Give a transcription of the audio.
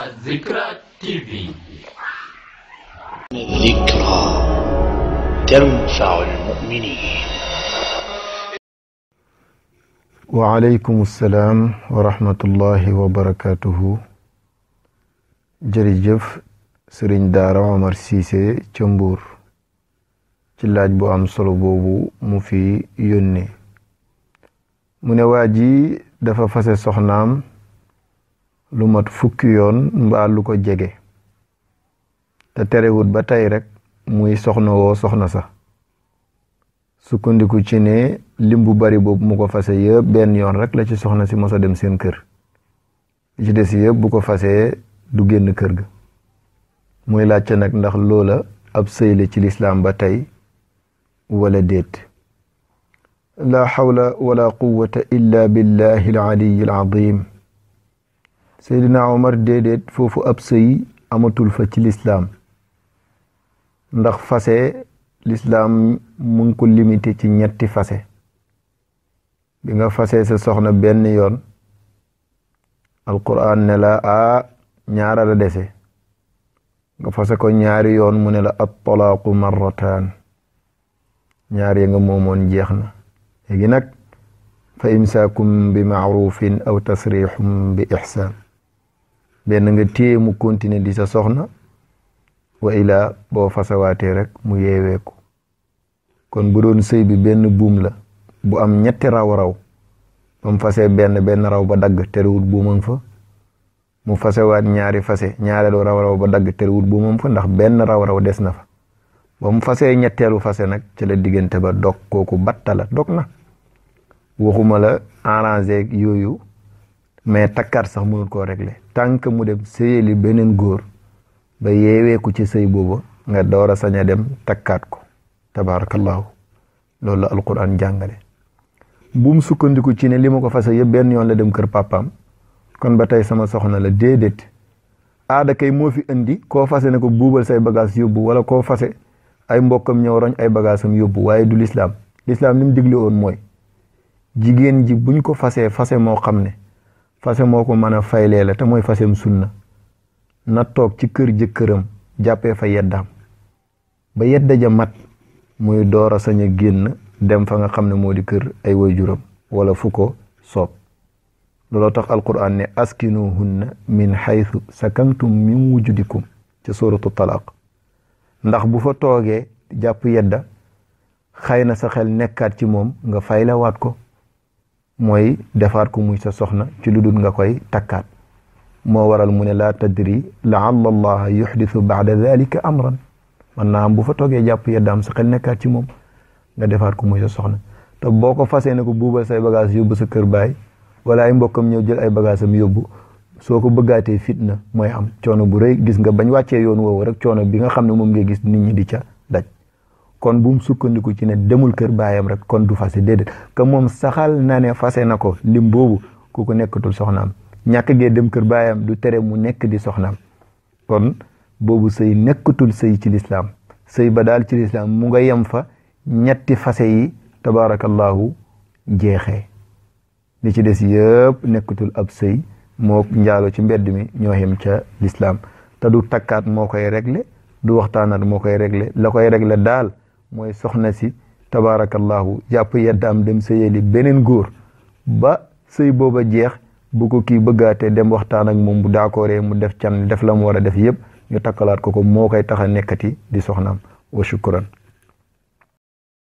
الذكرى تي في. الذكرى تنفع المؤمنين. وعليكم السلام ورحمة الله وبركاته. jërëjëf Sëriñ Daara Omar Cissé ca Mbuur ci laaj bu am solo boobu mu fi yónnee. mu ne waa ji dafa fase soxnaam lu mat fukki yoon mbaa lu ko jege te terewut ba tey rek muy soxna woo soxna sax sukkandiku ci ne lim bu bari boobu mu ko fase yëpp benn yoon rek la ci soxna si mos a dem seen kër li ci des yëpp bu ko fasee du génn kër ga. muy laajte nag ndax loola ab sëy la ci lislaam ba tey wala déet. la hawla wala quwwata illa billahi al-aliyyi al-azim. Seydina Omar déedéet foofu ab sëy amatul fa ci lislaam ndax fase lislaam mu ngi ko limité ci ñetti fase. bi nga fase sa soxna benn yoon alquran ne la ñaara la dese nga fase ko ñaari yoon mu ne la at-talaaqu marratan ñaar ya nga moomoon jeex na. léegi nag fa imsaakum bi ma'rufin aw tasrihum bi ihsan benn nga téye mu continuer di sa soxna wa ila boo fasawaatee rek mu yeeweeku. kon bu doon sëy bi benn buum la bu am ñetti raw ba mu fasee benn raw ba dagg terewut buumam fa mu fasewaat ñaari fase ñaareelu raw ba dagg terewut buumam fa ndax benn raw des na fa ba mu fasee ñetteelu fase nag ci la diggante ba dog kooku batta la dog na. waxuma la arrangé yooyu mais takkaat sax mënul koo régler tant que mu dem sëyeli beneen góor ba yeeweeku ci sëy booba nga door a sañ a dem takkaat ko. tabarakallahu loolu la alquran jàngale. buum sukkandiku ci ne li ma ko fase yëpp benn yoon la dem kër papaam kon ba tey sama soxna la déedéet. aada kay moo fi indi koo fase ne ko buubal say bagage yóbbu wala koo fase ay mbokkam ñëw roñ ay bagage am yóbbu waaye du lislaam li mu digle woon mooy jigéen ji buñ ko fase moo xam ne fase moo ko mën a faylee la te mooy faseem sunna na toog ci kër jëkkëram jàppee fa yeddaam ba yedda ja mat muy door a sañ a génn dem fa nga xam ne moo di kër ay waajuram wala fu ko soob. looloo tax alquran ne askinuhunna min haythu sakantum min wujudikum ca suratu talaq ndax bu fa toogee jàpp yedda xëy na sa xel nekkaat ci moom nga faylawaat ko mooy defaat ko muy sa soxna ci lu dul nga koy takkaat. moo waral mu ne laa tadri la'alla allaha yuhdithu ba'da dhalika amran man naa am bu fa toogee jàpp yeddaam sa xel nekkaat ci moom nga defaat ko muy sa soxna te boo ko fasee ne ko buubal say bagage yóbbu sa kër baay wala ay mbokkam ñëw jël ay bagage am yóbbu soo ko bëggaatee fitna mooy am coono bu rëy. gis nga bañ wàccee yoon woowu rek coono bi nga xam ne moom ngay gis nit ñi di ca daj. kon bu mu sukkandiku ci ne demul kër baayam rek kon du fase déedéet que moom saxal na ne fase na ko lim boobu ku ko nekkatul soxnaam ñàkk gee dem kër baayam du tere mu nekk di soxnaam. kon boobu sëy nekkatul sëy ci lislaam sëy ba daal ci lislaam mu nga yem fa ñetti fase yi tabarakallahu jeexee li ci des yëpp nekkatul ab sëy moo njaalo ci mbedd mi ñoo yem ca lislaam te du takkaat moo koy régler du waxtaanaat moo koy régler la koy régler daal mooy soxna si tabarakallahu jàpp yeddaam dem sëyeli beneen góor ba sëy booba jeex bu ko kii bëggaatee dem waxtaan ak moom bu daakooree mu def can def la mu war a def yëpp ñu takkalaat ko moo koy tax a nekkati di soxnaam. wa shukran.